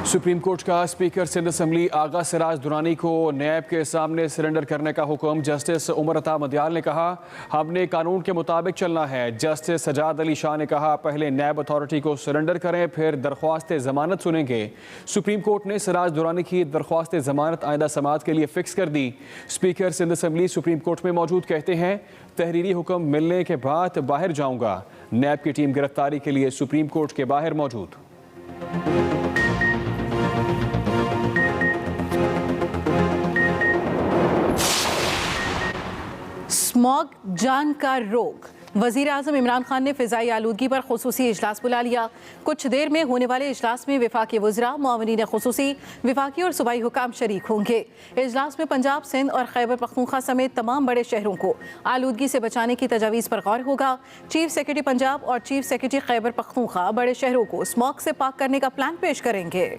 Supreme court का speaker Sindh assembly आगा सिराज दुरानी को नैब के सामने सरेंडर करने का हुक्म। जस्टिस उमर अता मदियाल ने कहा, हमने कानून के मुताबिक चलना है। जस्टिस सजाद अली शाह ने कहा, पहले नैब अथॉरिटी को सरेंडर करें, फिर दरख्वास्त जमानत सुनेंगे। सुप्रीम कोर्ट ने सिराज दुरानी की दरख्वास्त जमानत आइंदा समाअत के लिए फिक्स कर दी। Speaker Sindh assembly supreme court में मौजूद कहते हैं, तहरीरी हुक्म मिलने के बाद बाहर जाऊंगा। नैब की टीम गिरफ्तारी के लिए सुप्रीम कोर्ट के बाहर मौजूद। स्मॉग जान का रोग। वजीर आजम इमरान खान ने फ़िज़ाई आलूदगी पर खुसूसी इजलास बुला लिया। कुछ देर में होने वाले इजलास में विफाकी वज़रा, मुआवनीन खुसूसी, विफाकी और सूबाई हुकाम शरीक होंगे। इजलास में पंजाब, सिंध और खैबर पख्तूनख्वा समेत तमाम बड़े शहरों को आलूदगी से बचाने की तजावीज़ पर गौर होगा। चीफ सेक्रेटरी पंजाब और चीफ सेक्रेटरी खैबर पख्तूनख्वा बड़े शहरों को स्मॉग से पाक करने का प्लान पेश करेंगे।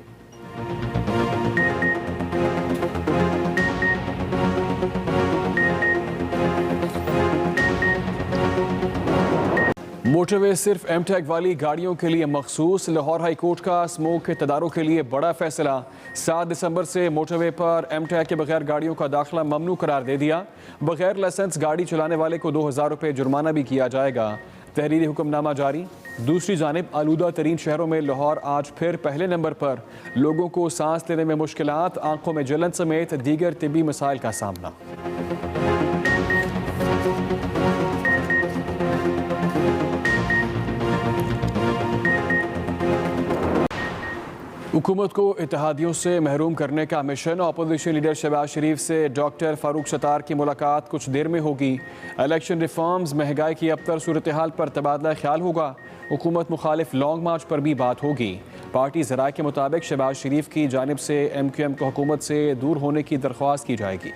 मोटरवे सिर्फ एमटैग वाली गाड़ियों के लिए मखसूस। लाहौर हाई कोर्ट का स्मोक के तदारुक के लिए बड़ा फैसला। 7 दिसंबर से मोटरवे पर एमटैग के बगैर गाड़ियों का दाखिला ममनू करार दे दिया। बगैर लाइसेंस गाड़ी चलाने वाले को 2000 रुपये जुर्माना भी किया जाएगा। तहरीरी हुक्मनामा जारी। दूसरी जानिब आलूदा तरीन शहरों में लाहौर आज फिर पहले नंबर पर। लोगों को सांस लेने में मुश्किलात, आंखों में जलन समेत दीगर तिब्बी मसाइल का सामना। हुकूमत को इत्तेहादियों से महरूम करने का मिशन। अपोजिशन लीडर शहबाज शरीफ से डॉक्टर फारूक सत्तार की मुलाकात कुछ देर में होगी। इलेक्शन रिफॉर्म्स, महंगाई की अबतर सूरत हाल पर तबादला ख्याल होगा। हुकूमत मुखालिफ लॉन्ग मार्च पर भी बात होगी। पार्टी ज़राए के मुताबिक शहबाज शरीफ की जानिब से MQM को हुकूमत से दूर होने की दरख्वास्त की जाएगी।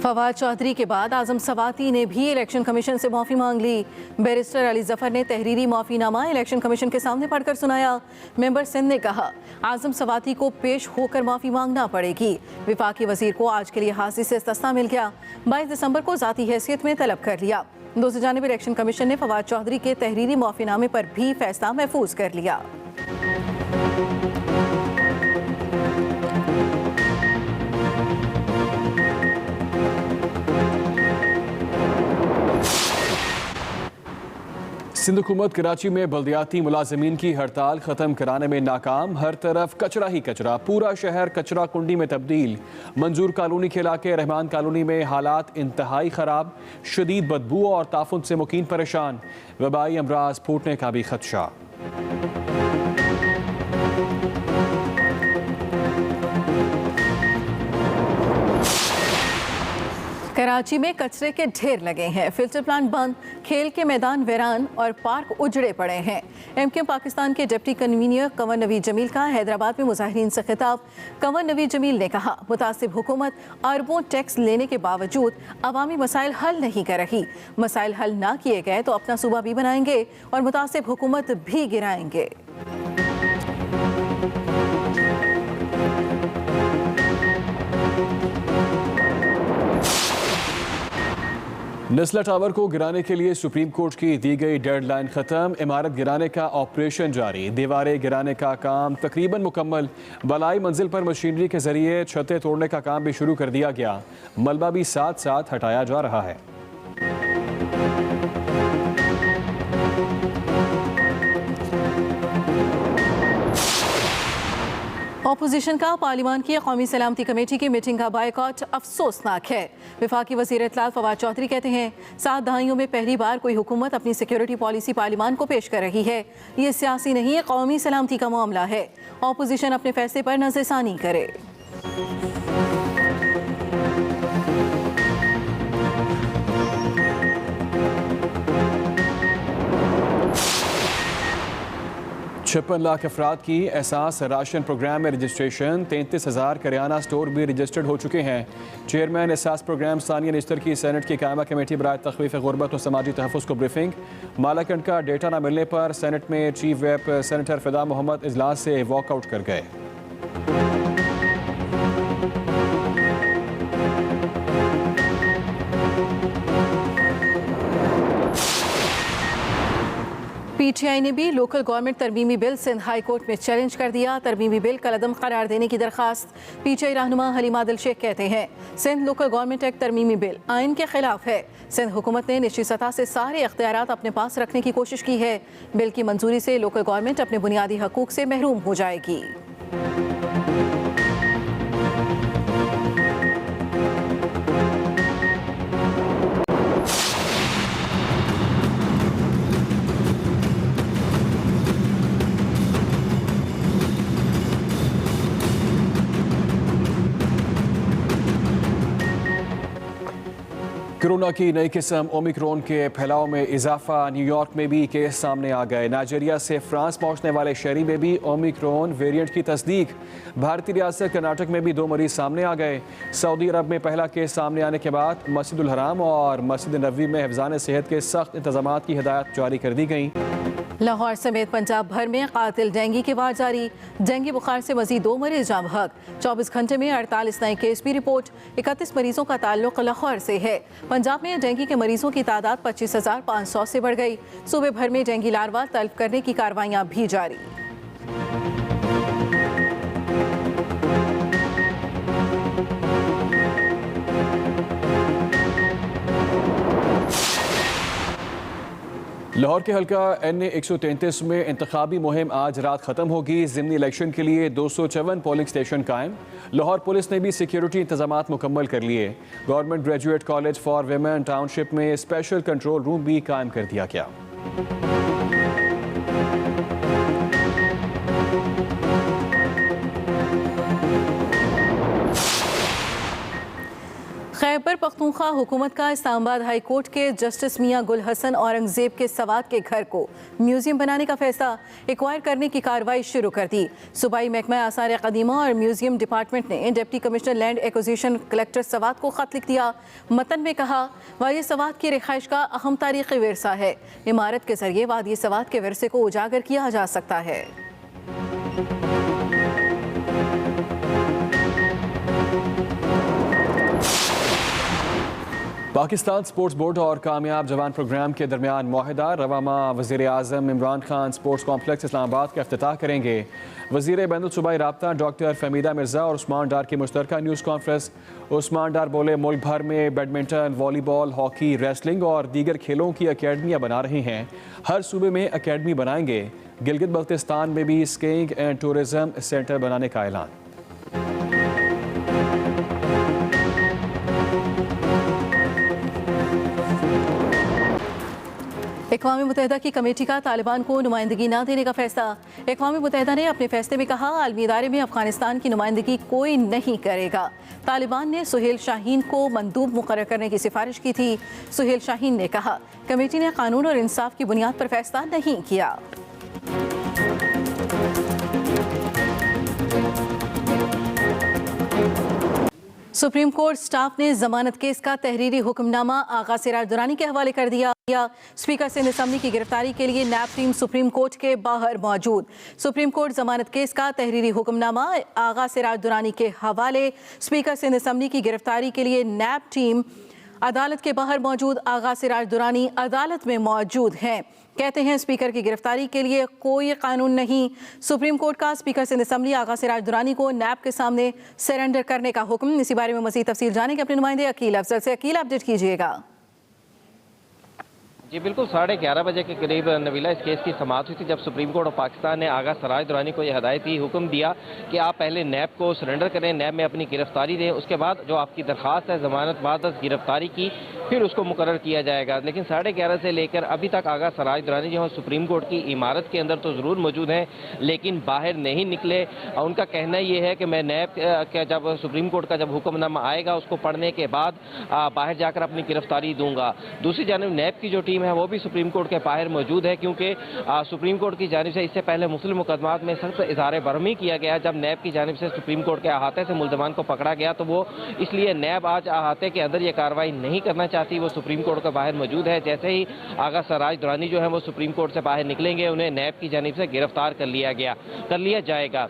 फवाद चौधरी के बाद आजम सवाती ने भी इलेक्शन कमीशन से माफ़ी मांग ली। बैरिस्टर अली जफर ने तहरीरी माफ़ीनामा इलेक्शन कमीशन के सामने पढ़कर सुनाया। मेंबर सिंध ने कहा, आजम सवाती को पेश होकर माफ़ी मांगना पड़ेगी। विफाकी वजीर को आज के लिए हाजिरी से इस्तिस्ना मिल गया। 22 दिसंबर को ज़ाती हैसियत में तलब कर लिया। दूसरी जानिब इलेक्शन कमीशन ने फवाद चौधरी के तहरीरी माफ़ीनामे पर भी फैसला महफूज कर लिया। सिंध हुकूमत कराची में बल्दियाती मुलाजमीन की हड़ताल ख़त्म कराने में नाकाम। हर तरफ कचरा ही कचरा, पूरा शहर कचरा कुंडी में तब्दील। मंजूर कॉलोनी के इलाके रहमान कॉलोनी में हालात इंतहाई ख़राब। शदीद बदबू और ताफुन से मुकीन परेशान। वबाई अमराज फूटने का भी खदशा। कराची में कचरे के ढेर लगे हैं। फिल्टर प्लांट बंद, खेल के मैदान वीरान और पार्क उजड़े पड़े हैं। MQM पाकिस्तान के डिप्टी कन्वीनर कंवर नवीद जमील का हैदराबाद में मुजाहिरीन से खिताब। कंवर नवीद जमील ने कहा, मुतासिब हुकूमत अरबों टैक्स लेने के बावजूद अवामी मसाइल हल नहीं कर रही। मसाइल हल ना किए गए तो अपना सूबा भी बनाएंगे और मुतासिब हुकूमत भी गिराएंगे। नस्ला टावर को गिराने के लिए सुप्रीम कोर्ट की दी गई डेडलाइन खत्म। इमारत गिराने का ऑपरेशन जारी। दीवारें गिराने का काम तकरीबन मुकम्मल। बलाई मंजिल पर मशीनरी के जरिए छतें तोड़ने का काम भी शुरू कर दिया गया। मलबा भी साथ साथ हटाया जा रहा है। अपोजिशन का पार्लियामान की कौमी सलामती कमेटी की मीटिंग का बायकॉट अफसोसनाक है। विफाकी वज़ीर इत्तलात फवाद चौधरी कहते हैं, 7 दहाइयों में पहली बार कोई हुकूमत अपनी सिक्योरिटी पॉलिसी पार्लियामान को पेश कर रही है। ये सियासी नहीं है, कौमी सलामती का मामला है। अपोजिशन अपने फैसले पर नज़रसानी करे। 56 लाख अफराद की एहसास राशन प्रोग्राम में रजिस्ट्रेशन, 33,000 करियाना स्टोर भी रजिस्टर्ड हो चुके हैं। चेयरमैन एहसास प्रोग्राम सानिया निश्तर की सेनेट की कायमा कमेटी बराए तखफीफ गुरबत और समाजी तहफ़्फ़ुज़ को ब्रीफिंग। मालाकंड का डेटा न मिलने पर सेनेट में चीफ व्हिप सेनेटर फिदा मोहम्मद इजलास से वॉकआउट कर गए। पीटीआई ने भी लोकल गवर्नमेंट तरमीमी बिल सिंध हाई कोर्ट में चैलेंज कर दिया। तरमीमी बिल कलअदम करार देने की दरखास्त। पीटीआई रहनुमा हलीमा आदिल शेख कहते हैं सिंध लोकल गवर्नमेंट एक्ट तरमीमी बिल आइन के खिलाफ है। सिंध हुकूमत ने निचली सतह से सारे इख्तियारात अपने पास रखने की कोशिश की है। बिल की मंजूरी से लोकल गवर्नमेंट अपने बुनियादी हकूक से महरूम हो जाएगी। कोरोना की नई किस्म ओमिक्रॉन के फैलाव में इजाफा। न्यूयॉर्क में भी केस सामने आ गए। नाइजीरिया से फ्रांस पहुंचने वाले शहरी में भी ओमिक्रॉन वेरिएंट की तस्दीक। भारतीय रियासत कर्नाटक में भी 2 मरीज सामने आ गए। सऊदी अरब में पहला केस सामने आने के बाद मस्जिदुल हराम और मस्जिद नबवी में हिफ्ज़ान सेहत के सख्त इंतजामात की हिदायत जारी कर दी गई। लाहौर समेत पंजाब भर में कातिल डेंगू की वार जारी। डेंगू बुखार से मजीद 2 मरीज जाँ बहक। 24 घंटे में 48 नए केस भी रिपोर्ट। 31 मरीजों का ताल्लुक लाहौर से है। पंजाब में डेंगू के मरीजों की तादाद 25,500 से बढ़ गई। सूबे भर में डेंगू लार्वा तल्फ करने की कार्रवाइयाँ भी जारी। लाहौर के हल्का NA 133 में इंतखाबी मुहिम आज रात ख़त्म होगी। ज़िमनी इलेक्शन के लिए 254 पोलिंग स्टेशन कायम। लाहौर पुलिस ने भी सिक्योरिटी इंतजामात मुकम्मल कर लिए। Government graduate college for women township में स्पेशल कंट्रोल रूम भी कायम कर दिया गया। खैबर पख्तूनख्वा हुकूमत का इस्लामाबाद हाई कोर्ट के जस्टिस मियां गुल हसन औरंगजेब के सवात के घर को म्यूजियम बनाने का फैसला। एक्वायर करने की कार्रवाई शुरू कर दी। सूबाई महकमा आसार कदीमा और म्यूजियम डिपार्टमेंट ने deputy commissioner land acquisition collector Swat को खत लिख दिया। मतन में कहा वादी सवात की रिहाइश का अहम तारीखी विरसा है। इमारत के जरिए वादी सवात के विरसे को उजागर किया जा सकता है। पाकिस्तान स्पोर्ट्स बोर्ड और कामयाब जवान प्रोग्राम के दरमियान मुआहिदा। रवामा वज़ीर आज़म इमरान खान स्पोर्ट्स कॉम्प्लेक्स इस्लामाबाद का इफ्तिताह करेंगे। वज़ीर बैनुल सूबाई राब्ता डॉक्टर फहमीदा मिर्ज़ा और उस्मान डार की मुश्तरका न्यूज़ कॉन्फ्रेंस। उस्मान डार बोले मुल्क भर में बैडमिंटन, वॉलीबॉल, हॉकी, रेसलिंग और दीगर खेलों की अकेडमियाँ बना रहे हैं। हर सूबे में अकेडमी बनाएंगे। गिलगित बल्तिस्तान में भी स्कीइंग एंड टूरिज्म सेंटर बनाने का ऐलान। अक़वाम मुत्तहिदा की कमेटी का तालिबान को नुमाइंदगी न देने का फैसला। अक़वाम मुत्तहिदा ने अपने फैसले में कहा आलमी इदारे में अफगानिस्तान की नुमाइंदगी कोई नहीं करेगा। तालिबान ने सुहेल शाहीन को मंदूब मुकर्रर करने की सिफारिश की थी। सुहेल शाहीन ने कहा कमेटी ने कानून और इंसाफ की बुनियाद पर फैसला नहीं किया। सुप्रीम कोर्ट स्टाफ ने जमानत केस का तहरीरी हुक्मनामा आगा सिराज दुरानी के हवाले कर दिया। स्पीकर सिंध असम्बली की गिरफ्तारी के लिए नैब टीम सुप्रीम कोर्ट के बाहर मौजूद। सुप्रीम कोर्ट जमानत केस का तहरीरी हुक्मनामा आगा सिराज दुरानी के हवाले। स्पीकर सिंध असम्बली की गिरफ्तारी के लिए नैब टीम अदालत के बाहर मौजूद। आगा सिराज दुरानी अदालत में मौजूद हैं। कहते हैं स्पीकर की गिरफ्तारी के लिए कोई कानून नहीं। सुप्रीम कोर्ट का स्पीकर सिंध असम्बली आगा सिराज दुरानी को नैब के सामने सरेंडर करने का हुक्म। इसी बारे में मज़ीद तफसील जाने के अपने नुमाइंदे अकील अफजल से। अकील, अपडेट कीजिएगा। जी बिल्कुल, 11:30 बजे के करीब नवीला इस केस की समाअत हुई थी जब सुप्रीम कोर्ट ऑफ पाकिस्तान ने आगा सिराज दुरानी को यह हदायती हुक्म दिया कि आप पहले नैब को सरेंडर करें, नैब में अपनी गिरफ्तारी दें, उसके बाद जो आपकी दरख्वास्त है जमानत बाद गिरफ्तारी की फिर उसको मुकर्रर किया जाएगा। लेकिन 11:30 से लेकर अभी तक आगा सराज दुरानी जो है सुप्रीम कोर्ट की इमारत के अंदर तो ज़रूर मौजूद हैं, लेकिन बाहर नहीं निकले। उनका कहना ये है कि मैं नैब का जब सुप्रीम कोर्ट का जब हुक्मनामा आएगा उसको पढ़ने के बाद बाहर जाकर अपनी गिरफ्तारी दूंगा। दूसरी जानब नैब की जो टीम है वो भी सुप्रीम कोर्ट के बाहर मौजूद है, क्योंकि सुप्रीम कोर्ट की जानिब से इससे पहले मुख्तलिफ मुकदमात में सख्त इज़हार बरहमी किया गया। जब नैब की जानिब से सुप्रीम कोर्ट के अहाते से मुल्ज़मान को पकड़ा गया तो वो इसलिए नैब आज अहाते के अंदर ये कार्रवाई नहीं करना चाहती, वो सुप्रीम कोर्ट के बाहर मौजूद है। जैसे ही आगा सराज दुरानी जो है वो सुप्रीम कोर्ट से बाहर निकलेंगे उन्हें नैब की जानिब से गिरफ्तार कर लिया जाएगा।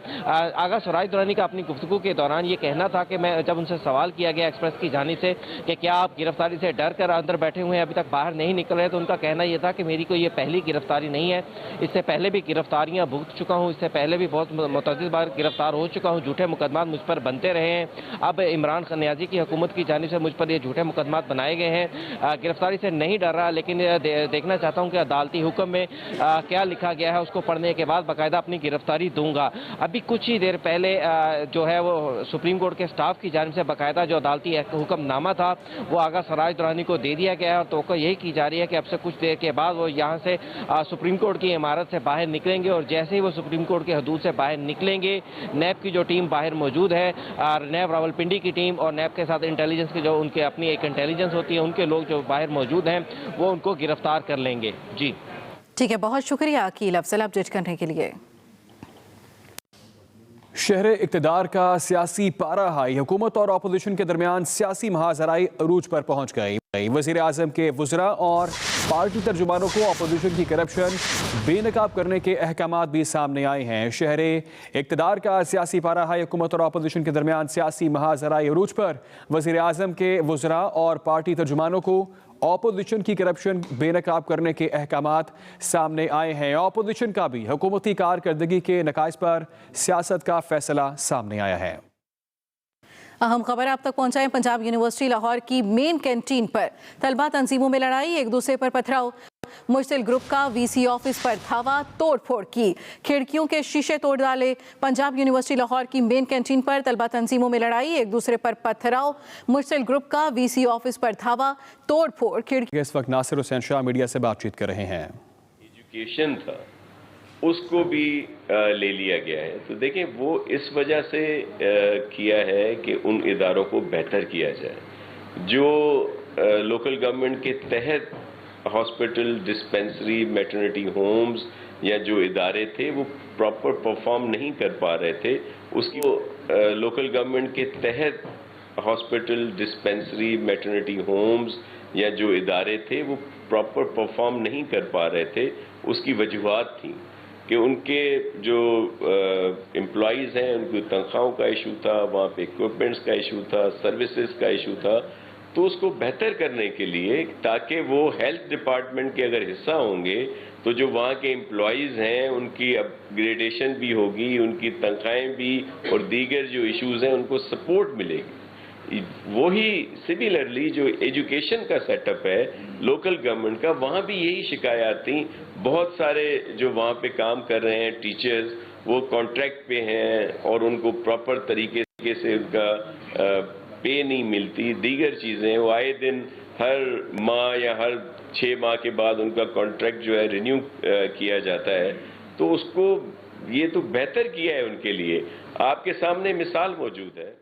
आगा सराज दुरानी का अपनी गुफ्तगू के दौरान ये कहना था कि मैं जब उनसे सवाल किया गया एक्सप्रेस की जानिब से कि क्या आप गिरफ्तारी से डर कर अंदर बैठे हुए हैं, अभी तक बाहर नहीं निकल रहे, तो उनका कहना यह था कि मेरी कोई ये पहली गिरफ्तारी नहीं है, इससे पहले भी गिरफ्तारियां भुगत चुका हूं, इससे पहले भी बहुत मुतअद्दिद बार गिरफ्तार हो चुका हूं, झूठे मुकदमात मुझ पर बनते रहे हैं। अब इमरान खान नियाजी की हुकूमत की जानिब से मुझ पर ये झूठे मुकदमात बनाए गए हैं। गिरफ्तारी से नहीं डर रहा, लेकिन देखना चाहता हूं कि अदालती हुक्म में क्या लिखा गया है, उसको पढ़ने के बाद बाकायदा अपनी गिरफ्तारी दूंगा। अभी कुछ ही देर पहले जो है वो सुप्रीम कोर्ट के स्टाफ की जानिब से बाकायदा जो अदालती हुक्मनामा था वो आगा सराज दुरानी को दे दिया गया है और तो यही की जा रही है कि अब से कुछ देर के बाद वो यहाँ से सुप्रीम कोर्ट की इमारत से बाहर निकलेंगे और जैसे ही वो सुप्रीम कोर्ट के हदूद से बाहर निकलेंगे नैब की जो टीम बाहर मौजूद है, नैब रावलपिंडी की टीम और नैब के साथ इंटेलिजेंस की जो उनके अपनी एक इंटेलिजेंस होती है, उनके लोग जो बाहर मौजूद हैं वो उनको गिरफ्तार कर लेंगे। जी ठीक है, बहुत शुक्रिया अकील अफजल अपडेट करने के लिए। शहर इक़्तिदार का सियासी पारा हाई, हुकूमत और अपोजिशन के दरमियान सियासी महाजराई अरूज पर पहुंच गई। वज़ीर आज़म के वज़रा और पार्टी तर्जुमानों को अपोजिशन की करप्शन बेनकाब करने के अहकामात भी सामने आए हैं। शहर इक़्तिदार का सियासी पारा हाई, हुकूमत और अपोजिशन के दरमियान सियासी महाजराई अरूज पर। वज़ीर आज़म के वज़रा और पार्टी तर्जुमानों को ऑपोजिशन की करप्शन बेनकाब करने के अहकामात सामने आए हैं। ऑपोजिशन का भी हुकूमती कारकर्दगी के नकाइस पर सियासत का फैसला सामने आया है। अहम खबर आप तक पहुंचाएं। पंजाब यूनिवर्सिटी लाहौर की मेन कैंटीन पर तलबा तंजीमों में लड़ाई, एक दूसरे पर पथराव। मुश्तिल ग्रुप का वीसी ऑफिस पर धावा, तोड़फोड़ की, खिड़कियों के शीशे तोड़ डाले। पंजाब यूनिवर्सिटी लाहौर की मेन कैंटीन पर तलबा तंजीमों में लड़ाई, एक दूसरे पर पथराव। मुश्तिल ग्रुप का वीसी ऑफिस पर धावा, तोड़फोड़, खिड़की। इस वक्त नासिर हुसैन शाह मीडिया से बातचीत कर रहे हैं। एजुकेशन था उसको भी ले लिया गया है, तो देखें वो इस वजह से किया है कि उन इदारों को बेहतर किया जाए जो लोकल गवर्नमेंट के तहत हॉस्पिटल, डिस्पेंसरी, मैटरनिटी होम्स या जो इदारे थे वो प्रॉपर परफॉर्म नहीं कर पा रहे थे। उसकी लोकल गवर्नमेंट के तहत हॉस्पिटल, डिस्पेंसरी, मैटरनिटी होम्स या जो इदारे थे वो प्रॉपर परफॉर्म नहीं कर पा रहे थे। उसकी वजूहात थी कि उनके जो एम्प्लॉइज़ हैं उनकी तनख्वाहों का इशू था, वहाँ पे इक्विपमेंट्स का इशू था, सर्विसेज का इशू था। तो उसको बेहतर करने के लिए ताकि वो हेल्थ डिपार्टमेंट के अगर हिस्सा होंगे तो जो वहाँ के एम्प्लॉइज़ हैं उनकी अपग्रेडेशन भी होगी, उनकी तनख्वाहें भी और दीगर जो इश्यूज़ हैं उनको सपोर्ट मिलेगी। वही सिमिलरली जो एजुकेशन का सेटअप है लोकल गवर्नमेंट का, वहाँ भी यही शिकायत थी। बहुत सारे जो वहाँ पे काम कर रहे हैं टीचर्स वो कॉन्ट्रैक्ट पे हैं और उनको प्रॉपर तरीके से उनका पे नहीं मिलती। दीगर चीज़ें वो आए दिन हर माह या हर 6 माह के बाद उनका कॉन्ट्रैक्ट जो है रिन्यू किया जाता है। तो उसको ये तो बेहतर किया है उनके लिए, आपके सामने मिसाल मौजूद है।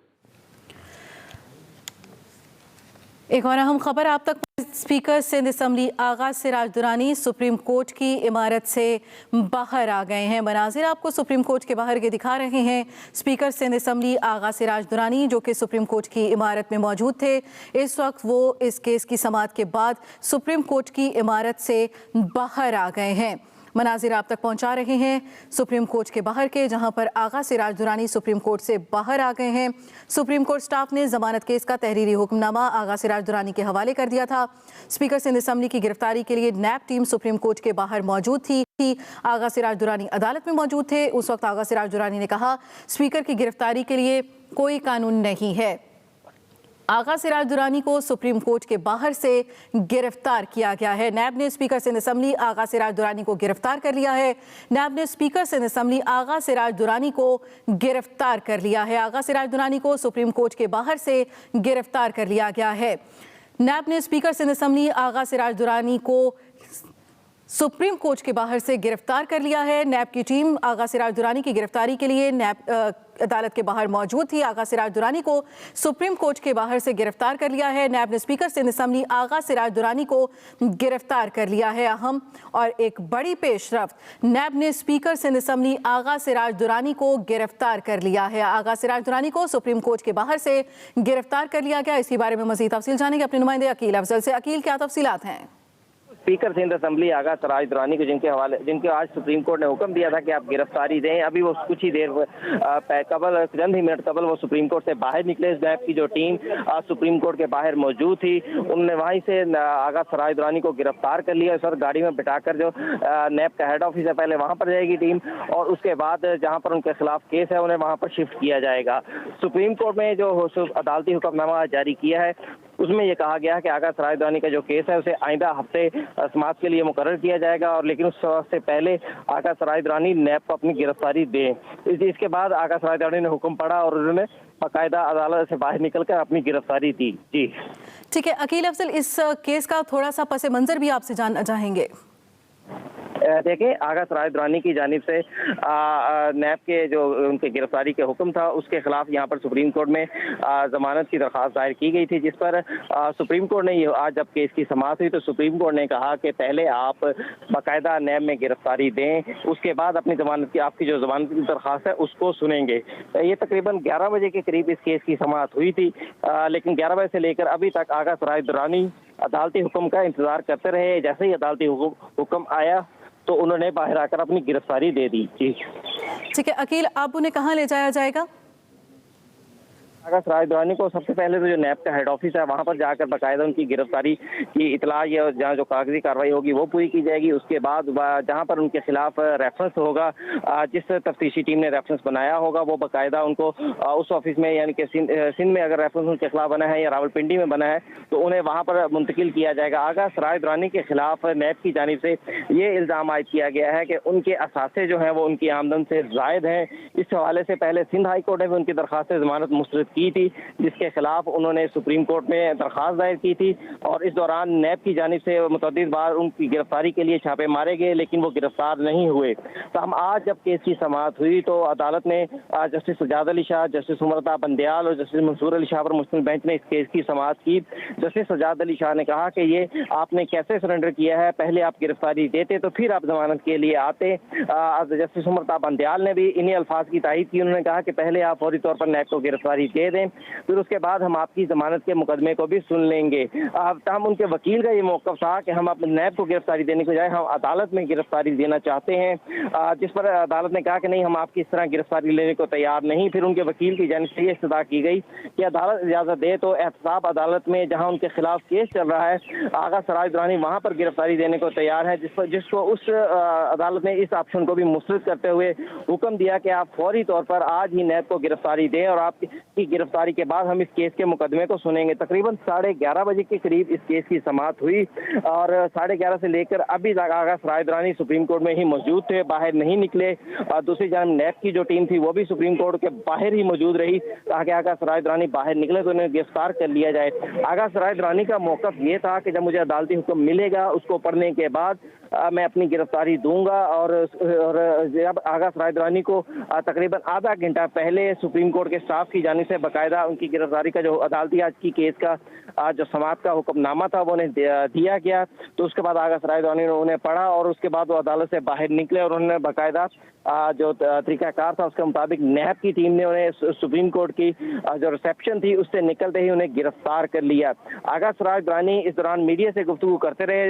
एक और अहम खबर आप तक। स्पीकर सिंध असम्बली आगा सिराज दुरानी सुप्रीम कोर्ट की इमारत से बाहर आ गए हैं। मनाजिर आपको सुप्रीम कोर्ट के बाहर के दिखा रहे हैं। स्पीकर सिंध असम्बली आगा सिराज दुरानी जो कि सुप्रीम कोर्ट की इमारत में मौजूद थे, इस वक्त वो इस केस की समाअत के बाद सुप्रीम कोर्ट की इमारत से बाहर आ गए हैं। मनाजिर आप तक पहुंचा रहे हैं सुप्रीम कोर्ट के बाहर के, जहां पर आगा सिराज दुरानी सुप्रीम कोर्ट से बाहर आ गए हैं। सुप्रीम कोर्ट स्टाफ ने जमानत केस का तहरीरी हुक्मनामा आगा सिराज दुरानी के हवाले कर दिया था। स्पीकर सिंध असम्बली की गिरफ्तारी के लिए नैब टीम सुप्रीम कोर्ट के बाहर मौजूद थी। आगा सिराज दुरानी अदालत में मौजूद थे। उस वक्त आगा सिराज दुरानी ने कहा, स्पीकर की गिरफ्तारी के लिए कोई कानून नहीं है। आगा सिराज दुरानी को सुप्रीम कोर्ट के बाहर से गिरफ्तार किया गया है। नैब ने स्पीकर सिंध असम्बली आगा सिराज दुरानी को गिरफ्तार कर लिया है। नैब ने स्पीकर सिंध असम्बली आगा सिराज दुरानी को गिरफ्तार कर लिया है। आगा सिराज दुरानी को सुप्रीम कोर्ट के बाहर से गिरफ्तार कर लिया गया है। नैब ने स्पीकर सिंध असम्बली आगा सिराज दुरानी को सुप्रीम कोर्ट के बाहर से गिरफ्तार कर लिया है। नैब की टीम आगा सिराज दुरानी की गिरफ्तारी के लिए नैब अदालत के बाहर मौजूद थी। आगा सिराज दुरानी को सुप्रीम कोर्ट के बाहर से गिरफ्तार कर लिया है। नैब ने स्पीकर सिंध असम्बली आगा सिराज दुरानी को गिरफ्तार कर लिया है। अहम और एक बड़ी पेशरफ्त, नैब ने स्पीकर सिंध असम्बली आगा सिराज दुरानी को गिरफ्तार कर लिया है। आगा सिराज दुरानी को सुप्रीम कोर्ट के बाहर से गिरफ्तार कर लिया गया। इसी बारे में मजीद तफसील जानेंगे अपने नुमाइंदे अकील अफजल से। अकील, क्या तफसीलात हैं? स्पीकर सिंध असम्बली आगा सिराज दुरानी को जिनके आज सुप्रीम कोर्ट ने हुक्म दिया था कि आप गिरफ्तारी दें, अभी वो कुछ ही देर कबल चंद ही मिनट कबल वो सुप्रीम कोर्ट से बाहर निकले। इस नैब की जो टीम सुप्रीम कोर्ट के बाहर मौजूद थी, उन्होंने वहीं से आगा सिराज दुरानी को गिरफ्तार कर लिया। सर गाड़ी में बिठाकर जो नैब का हेड ऑफिस है पहले वहाँ पर जाएगी टीम, और उसके बाद जहाँ पर उनके खिलाफ केस है उन्हें वहाँ पर शिफ्ट किया जाएगा। सुप्रीम कोर्ट में जो अदालती हुक्मनामा जारी किया है उसमें यह कहा गया है कि आगा सिराज दुरानी का जो केस है उसे आइंदा हफ्ते समाअत के लिए मुकर्रर किया जाएगा, और लेकिन उस से पहले आगा सिराज दुरानी नैब को अपनी गिरफ्तारी दें। इसके बाद आगा सिराज दुरानी ने हुक्म पढ़ा और उन्होंने बाकायदा अदालत से बाहर निकलकर अपनी गिरफ्तारी दी। जी ठीक है अकील अफजल, इस केस का थोड़ा सा पस मंजर भी आपसे जानना चाहेंगे। देखें, आगा सिराज दुरानी की जानिब से नैब के जो उनके गिरफ्तारी के हुक्म था उसके खिलाफ यहाँ पर सुप्रीम कोर्ट में जमानत की दरख्वास्त दायर की गई थी, जिस पर सुप्रीम कोर्ट ने ये आज जब केस की समाअत हुई तो सुप्रीम कोर्ट ने कहा कि पहले आप बाकायदा नैब में गिरफ्तारी दें, उसके बाद अपनी जमानत की आपकी जो जमानत की दरख्वास्त है उसको सुनेंगे। ये तकरीबन 11 बजे के करीब इस केस की समाअत हुई थी, लेकिन 11 बजे से लेकर अभी तक आगा सिराज दुरानी अदालती हुक्म का इंतजार करते रहे। जैसे ही अदालती हुक्म आया तो उन्होंने बाहर आकर अपनी गिरफ्तारी दे दी। जी ठीक है अकील, अब उन्हें कहाँ ले जाया जाएगा? आगा सिराज दुरानी को सबसे पहले तो जो नैब का हेड ऑफिस है वहाँ पर जाकर बाकायदा उनकी गिरफ्तारी की इतला या जहाँ जो कागजी कार्रवाई होगी वो पूरी की जाएगी। उसके बाद जहाँ पर उनके खिलाफ रेफरेंस होगा, जिस तफ्तीशी टीम ने रेफरेंस बनाया होगा वो बाकायदा उनको उस ऑफिस में, यानी कि सिंध में अगर रेफरेंस उनके खिलाफ बना है या रावलपिंडी में बना है तो उन्हें वहाँ पर मुंतकिल किया जाएगा। आगा सिराज दुरानी के खिलाफ नैब की जानिब से ये इल्ज़ाम आयद किया गया है कि उनके असासे जो हैं वो उनकी आमदन से ज़ायद हैं। इस हवाले से पहले सिंध हाई कोर्ट ने भी उनकी दरख्वास्त जमानत मुस्तरद की थी, जिसके खिलाफ उन्होंने सुप्रीम कोर्ट में दरख्वास्त दायर की थी, और इस दौरान नैब की जानिब से मुतअद्दिद बार उनकी गिरफ्तारी के लिए छापे मारे गए, लेकिन वो गिरफ्तार नहीं हुए। तो हम आज जब केस की समाअत हुई तो अदालत ने जस्टिस सजाद अली शाह, जस्टिस उमरता बंदयाल और जस्टिस मंसूर अली शाह पर मुश्तमिल बेंच ने इस केस की समाअत की। जस्टिस सजाद अली शाह ने कहा कि ये आपने कैसे सरेंडर किया है, पहले आप गिरफ्तारी देते तो फिर आप जमानत के लिए आते। जस्टिस उमरता बंदयाल ने भी इन्हीं अल्फाज की तायीद की, उन्होंने कहा कि पहले आप फौरी तौर पर नैब को गिरफ्तारी दे दें, फिर उसके बाद हम आपकी जमानत के मुकदमे को भी सुन लेंगे। हम उनके वकील का ये मौक़िफ़ था कि हम अपने नैब को गिरफ्तारी देने के बजाय हम अदालत में गिरफ्तारी देना चाहते हैं, जिस पर अदालत ने कहा कि नहीं, हम आपकी इस तरह गिरफ्तारी लेने को तैयार नहीं। फिर उनके वकील की जानिब से ये इस्तदा की गई कि अदालत इजाज़त दे तो एहतसाब अदालत में जहाँ उनके खिलाफ केस चल रहा है आगा सिराज दुरानी वहाँ पर गिरफ्तारी देने को तैयार है, जिसको उस अदालत ने इस ऑप्शन को भी मुस्तरद करते हुए हुक्म दिया कि आप फौरी तौर पर आज ही नैब को गिरफ्तारी दें और आपकी गिरफ्तारी के बाद हम इस केस के मुकदमे को सुनेंगे। तकरीबन 11:30 बजे के करीब इस केस की समाअत हुई, और 11:30 से लेकर अभी तक आगा सिराज दुरानी सुप्रीम कोर्ट में ही मौजूद थे, बाहर नहीं निकले। और दूसरी जानब नैब की जो टीम थी वो भी सुप्रीम कोर्ट के बाहर ही मौजूद रही ताकि आगा सिराज दुरानी बाहर निकले तो उन्हें गिरफ्तार कर लिया जाए। आगा सिराज दुरानी का मौक़िफ़ ये था कि जब मुझे अदालती हुक्म मिलेगा उसको पढ़ने के बाद मैं अपनी गिरफ्तारी दूंगा, और जब आगा सिराज दुरानी को तकरीबन आधा घंटा पहले सुप्रीम कोर्ट के स्टाफ की जानिब से बाकायदा उनकी गिरफ्तारी का जो अदालती आज की केस का जो समाअत का हुक्मनामा था वो उन्हें दिया गया, तो उसके बाद आगा सिराज दुरानी ने उन्हें पढ़ा और उसके बाद वो अदालत से बाहर निकले और उन्होंने बाकायदा जो तरीकाकार था उसके मुताबिक नैब की टीम ने उन्हें सुप्रीम कोर्ट की जो रिसेप्शन थी उससे निकलते ही उन्हें गिरफ्तार कर लिया। आगा सिराज दुरानी इस दौरान मीडिया से गुफ्तगू करते रहे।